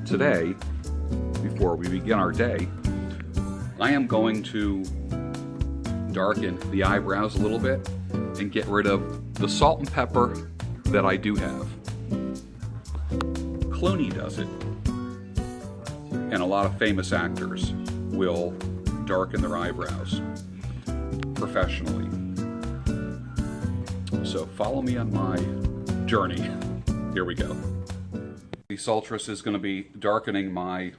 today, before we begin our day, I am going to darken the eyebrows a little bit and get rid of the salt and pepper that I do have. Clooney does it, and a lot of famous actors will darken their eyebrows professionally. So follow me on my journey. Here we go. The Saltress is going to be darkening my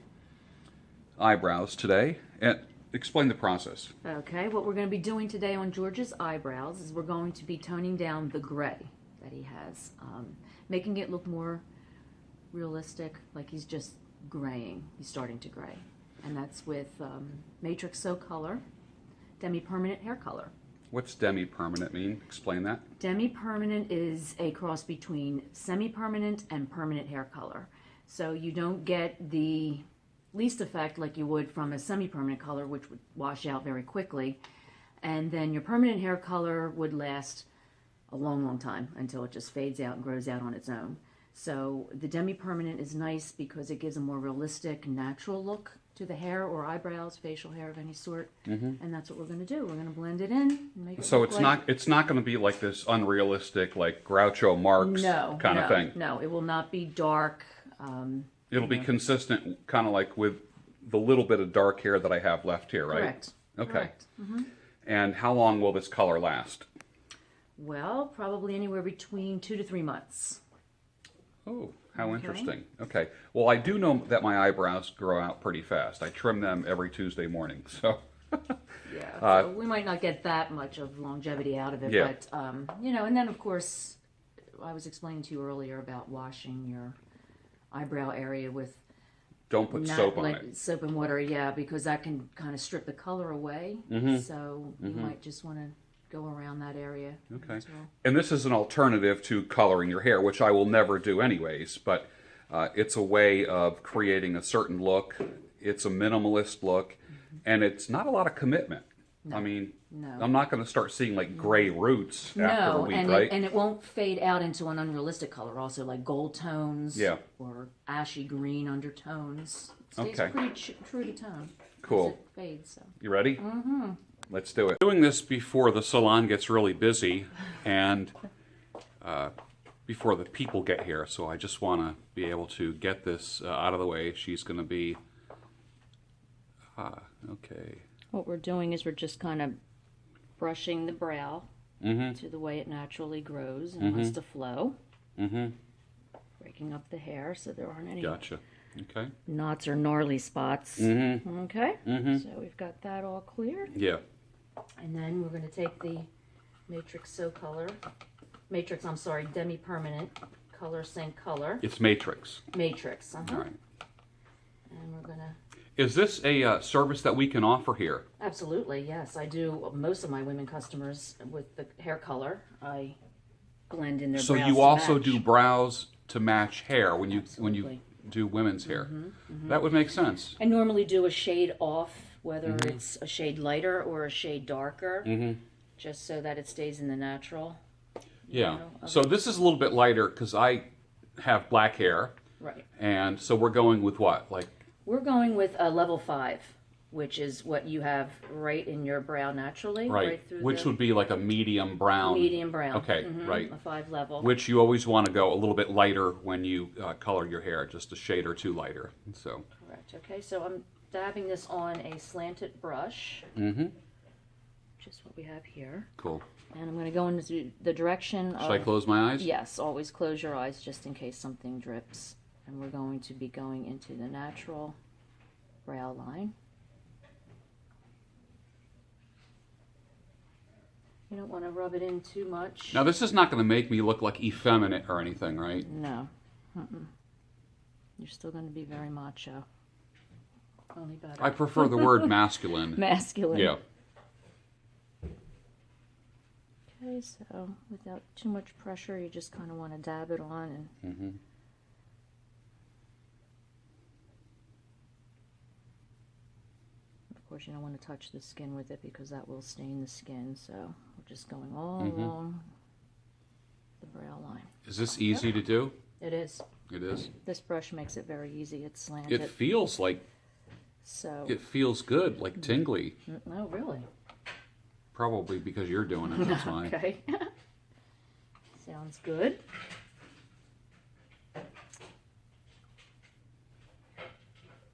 eyebrows today. And explain the process. Okay, what we're going to be doing today on George's eyebrows is we're going to be toning down the gray that he has, making it look more realistic, like he's just graying. He's starting to gray. And that's with Matrix So Color, Demi-Permanent Hair Color. What's demi-permanent mean? Explain that. Demi-permanent is a cross between semi-permanent and permanent hair color. So you don't get the least effect like you would from a semi-permanent color, which would wash out very quickly. And then your permanent hair color would last a long, long time until it just fades out and grows out on its own. So the demi-permanent is nice because it gives a more realistic, natural look to the hair or eyebrows, facial hair of any sort, and that's what we're going to do. We're going to blend it in and make it So look it's not going to be like this unrealistic, like Groucho Marx kind of thing. No, it will not be dark. It'll be consistent, kind of like with the little bit of dark hair that I have left here, right? Correct. Okay. Correct. And how long will this color last? Well, probably anywhere between 2 to 3 months. Oh, how interesting. Okay. Well, I do know that my eyebrows grow out pretty fast. I trim them every Tuesday morning, so. Yeah, so we might not get that much of longevity out of it, but, you know, and then, of course, I was explaining to you earlier about washing your eyebrow area with don't put soap on it. Soap and water, yeah, because that can kind of strip the color away. So you might just want to go around that area. Okay. As well. And this is an alternative to coloring your hair, which I will never do anyways, but it's a way of creating a certain look. It's a minimalist look, and it's not a lot of commitment. No. I mean, No. I'm not going to start seeing like gray roots after a week, right? And it won't fade out into an unrealistic color. Also, like gold tones, or ashy green undertones. It stays pretty true to tone. Cool. As it fades. So. You ready? Let's do it. Doing this before the salon gets really busy and before the people get here, so I just want to be able to get this out of the way. She's going to be okay. What we're doing is we're just kind of brushing the brow to the way it naturally grows and wants to flow. Breaking up the hair so there aren't any knots or gnarly spots. Okay, so we've got that all cleared. Yeah. And then we're going to take the Matrix So Color, I'm sorry, Demi-Permanent Color Sync Color. It's Matrix. Matrix, All right. And we're going to... Is this a service that we can offer here? Absolutely, yes. I do most of my women customers with the hair color. I blend in their brows. So you also do brows to match hair when you do women's hair. That would make sense. I normally do a shade off, whether it's a shade lighter or a shade darker, just so that it stays in the natural. Yeah. So this is a little bit lighter because I have black hair. Right. And so we're going with what? Like we're going with a level 5, which is what you have right in your brow naturally. Right. Through which would be like a medium brown. Medium brown. Okay, right. A 5 level. Which you always want to go a little bit lighter when you color your hair, just a shade or two lighter. So. Correct. Okay, so I'm dabbing this on a slanted brush. Just what we have here. Cool. And I'm going to go into the direction of... Should I close my eyes? Yes, always close your eyes just in case something drips. And we're going to be going into the natural brow line. You don't want to rub it in too much. Now this is not going to make me look like effeminate or anything, right? No. You're still going to be very macho. Only better. I prefer the word masculine. Masculine. Yeah. Okay, so without too much pressure, you just kind of want to dab it on and... Of course, you don't want to touch the skin with it because that will stain the skin, so we're just going all along the brow line. Is this easy to do? It is. It is. This brush makes it very easy. It's slanted. It feels like, So. it feels good, like tingly. Oh, really? Probably because you're doing it, that's why. Okay. Sounds good.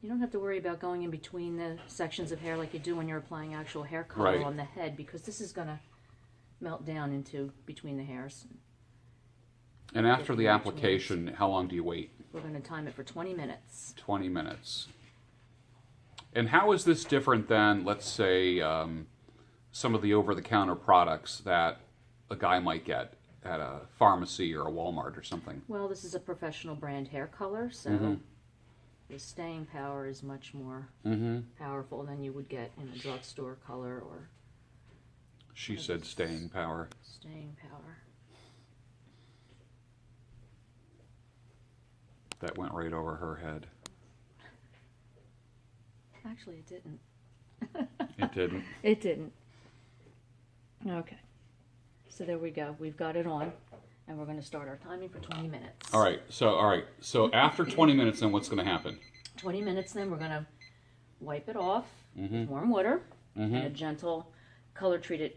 You don't have to worry about going in between the sections of hair like you do when you're applying actual hair color Right. on the head, because this is going to melt down into between the hairs. And after the application, how long do you wait? We're going to time it for 20 minutes. 20 minutes. And how is this different than, let's say, some of the over-the-counter products that a guy might get at a pharmacy or a Walmart or something? Well, this is a professional brand hair color, so the staying power is much more powerful than you would get in a drugstore color or She said staying power. staying power. That went right over her head. Actually, it didn't. It didn't. It didn't. Okay. So there we go. We've got it on, and we're going to start our timing for 20 minutes. All right. So after 20 minutes, then what's going to happen? 20 minutes, then we're going to wipe it off with warm water and a gentle color-treated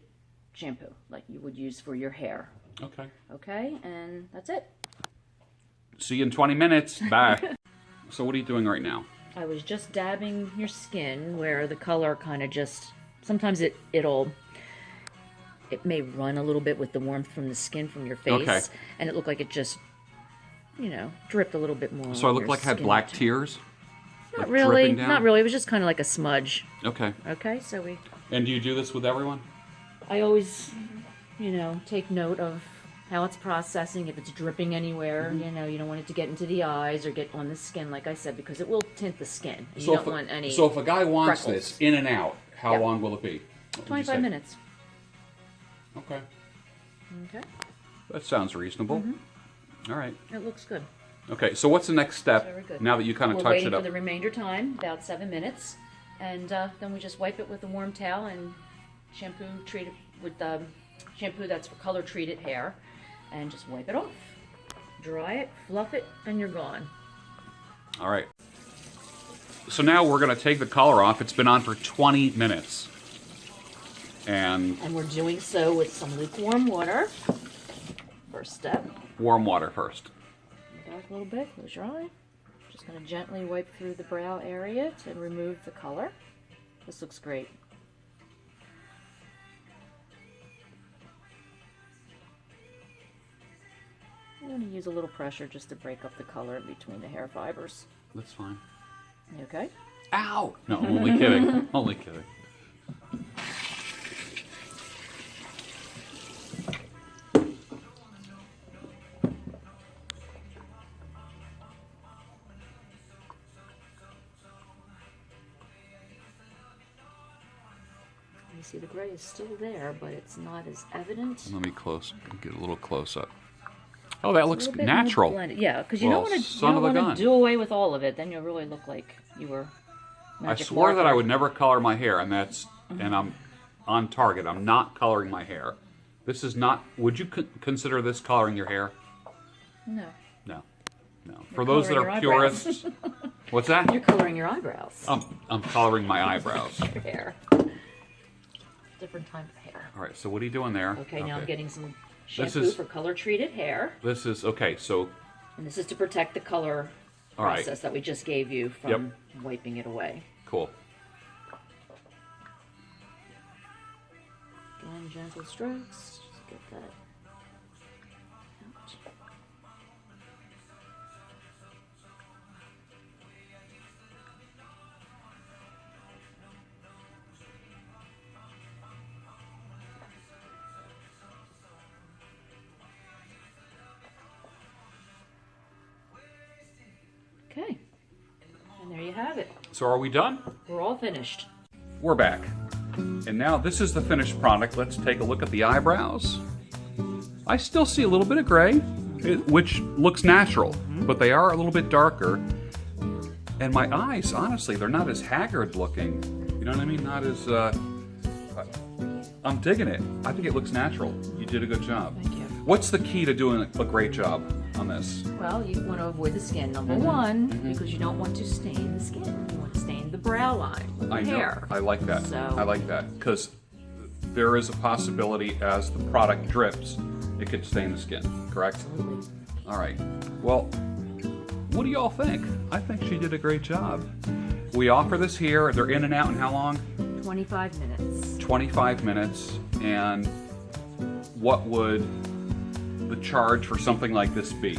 shampoo, like you would use for your hair. Okay. Okay, and that's it. See you in 20 minutes. Bye. So what are you doing right now? I was just dabbing your skin where the color kind of just, sometimes it may run a little bit with the warmth from the skin from your face. Okay. And it looked like it just, dripped a little bit more. So I on look your like I had skin. black tears? Not like really. dripping down? Not really. It was just kind of like a smudge. Okay. Okay, so And do you do this with everyone? I always, take note of how it's processing, if it's dripping anywhere, you don't want it to get into the eyes or get on the skin, like I said, because it will tint the skin. And you don't want any So if a guy wants freckles. this in and out, how Yep. long will it be? What would you 25 say? minutes. Okay. Okay. That sounds reasonable. All right. It looks good. Okay, so what's the next step Very good. now that you kind of We're touch waiting it for up? the remainder time, about 7 minutes, and then we just wipe it with a warm towel and shampoo treated with shampoo that's for color treated hair, and just wipe it off. Dry it, fluff it, and you're gone. All right. So now we're going to take the color off. It's been on for 20 minutes. And And we're doing so with some lukewarm water. First step. warm water first. Back a little bit, close your eye. Just going to gently wipe through the brow area to remove the color. This looks great. I'm going to use a little pressure just to break up the color in between the hair fibers. That's fine. You okay? Ow! No, only kidding. Only kidding. You see the gray is still there, but it's not as evident. Let me get a little close up. Oh, that looks A little bit natural. more blended. Yeah, because you Well, don't want son of a gun. to do away with all of it. Then you'll really look like you were. I Magic swore that marker. I would never color my hair, and and I'm on target. I'm not coloring my hair. This is not. Would you consider this coloring your hair? No, No, no. For those that coloring are your eyebrows. purists, what's that? you're coloring your eyebrows. I'm coloring my eyebrows. Your hair. Different type of hair. All right. So what are you doing there? Okay, now I'm getting some This shampoo is- for color treated hair, This is okay. So and this is to protect the color All right. process that we just gave you from Yep. wiping it away. cool. Again, gentle strokes. Just get that out. Okay, and there you have it. So are we done? We're all finished. We're back. And now this is the finished product. Let's take a look at the eyebrows. I still see a little bit of gray, which looks natural, but they are a little bit darker. And my eyes, honestly, they're not as haggard looking. You know what I mean? Not as, I'm digging it. I think it looks natural. You did a good job. Thank you. What's the key to doing a great job? on this? Well, you want to avoid the skin, number one, because you don't want to stain the skin. You want to stain the brow line, the I know. hair. I like that. So- I like that because there is a possibility as the product drips, it could stain the skin. Correct? Absolutely. All right. Well, what do you all think? I think she did a great job. We offer this here. They're in and out in how long? 25 minutes. 25 minutes. And what would the charge for something like this be?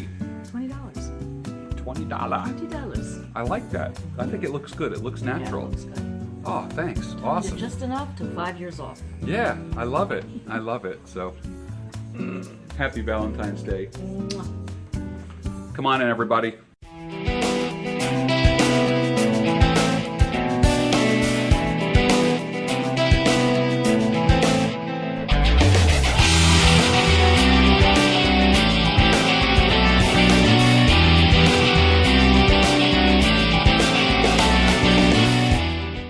$20. $20. $20. I like that. I think it looks good. It looks Yeah, natural. looks good. Oh, thanks. Is it Awesome. just enough to 5 years off? Yeah, I love it. I love it. So, happy Valentine's Day. Mwah. Come on in, everybody.